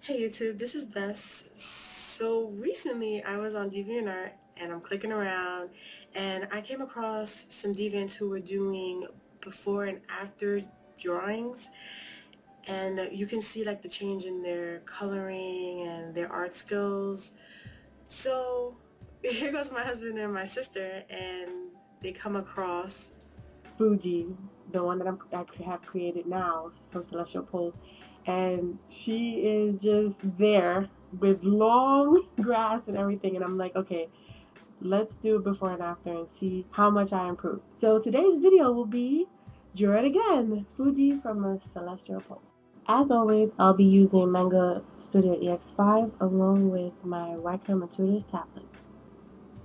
Hey YouTube, this is Bess. So recently I was on DeviantArt and I'm clicking around and I came across some deviants who were doing before and after drawings, and you can see like the change in their coloring and their art skills. So here goes my husband and my sister, and they come across Fuji, the one that I have created now from Celestial Pulse, and she is just there with long grass and everything, and I'm like, okay, let's do it before and after and see how much I improved. So today's video will be Draw It Again, Fuji from a Celestial Pulse. As always, I'll be using Manga Studio EX5 along with my Wacom Intuitive tablet.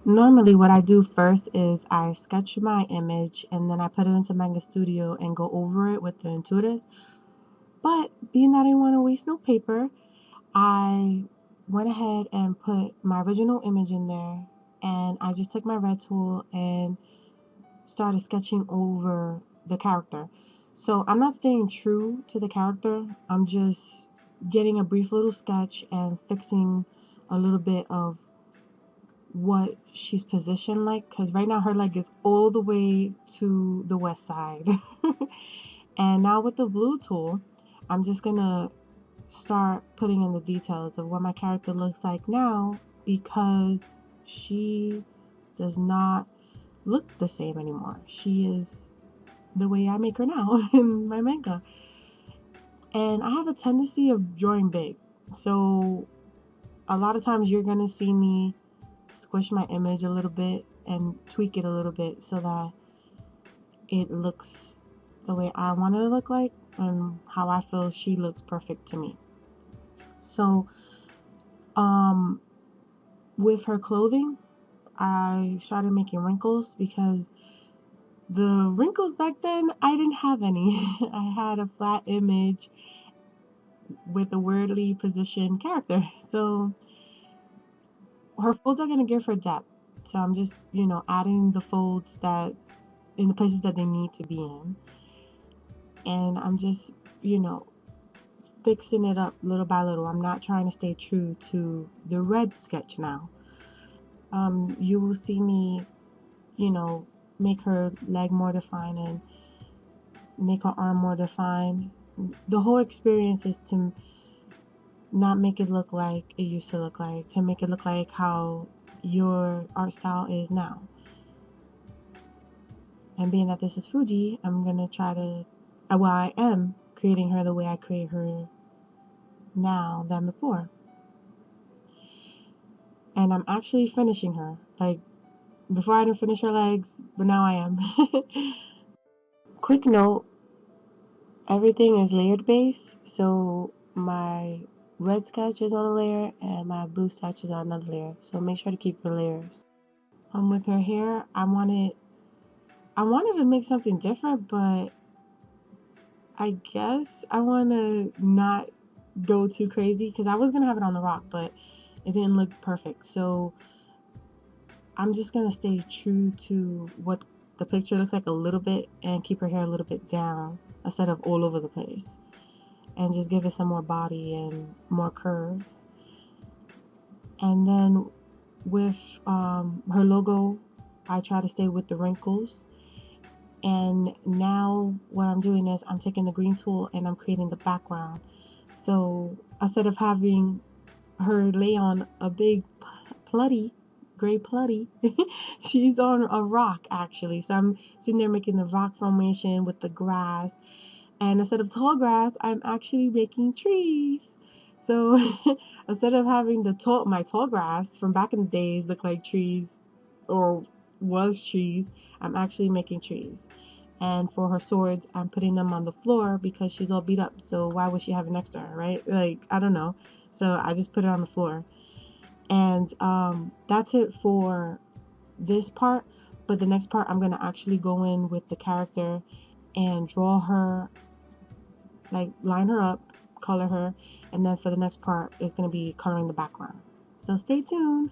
Normally what I do first is I sketch my image and then I put it into Manga Studio and go over it with the Intuitive. But being that I didn't want to waste no paper, I went ahead and put my original image in there, and I just took my red tool and started sketching over the character. So I'm not staying true to the character, I'm just getting a brief little sketch and fixing a little bit of what she's positioned like, because right now her leg is all the way to the west side. And now with the blue tool, I'm just gonna start putting in the details of what my character looks like now, because she does not look the same anymore. She is the way I make her now in my manga. And I have a tendency of drawing big, so a lot of times you're gonna see me squish my image a little bit and tweak it a little bit so that it looks the way I want it to look like and how I feel she looks perfect to me. So with her clothing, I started making wrinkles because the wrinkles back then, I didn't have any. I had a flat image with a weirdly positioned character. So her folds are going to give her depth. So I'm just, adding the folds that in the places that they need to be in. And I'm just, you know, fixing it up little by little. I'm not trying to stay true to the red sketch now. You will see me, make her leg more defined and make her arm more defined. The whole experience is to not make it look like it used to look like, to make it look like how your art style is now. And being that this is Fuji, I'm gonna try to, well, I am creating her the way I create her now than before. And I'm actually finishing her. Like, before I didn't finish her legs, but now I am. Quick note, everything is layered base, so my red sketch is on a layer and my blue sketch is on another layer. So make sure to keep your layers. With her hair, I wanted to make something different, but I guess I want to not go too crazy because I was going to have it on the rock, but it didn't look perfect. So I'm just going to stay true to what the picture looks like a little bit and keep her hair a little bit down instead of all over the place, and just give it some more body and more curves. And then with her logo, I try to stay with the wrinkles. And now what I'm doing is I'm taking the green tool and I'm creating the background. So instead of having her lay on a big gray plutty, she's on a rock actually. So I'm sitting there making the rock formation with the grass. And instead of tall grass, I'm actually making trees. So instead of having my tall grass from back in the days look like trees or was trees, I'm actually making trees. And for her swords, I'm putting them on the floor because she's all beat up. So why would she have it next to her, right? Like, I don't know. So I just put it on the floor. And that's it for this part. But the next part, I'm going to actually go in with the character and draw her, like line her up, color her. And then for the next part, it's going to be coloring the background. So stay tuned.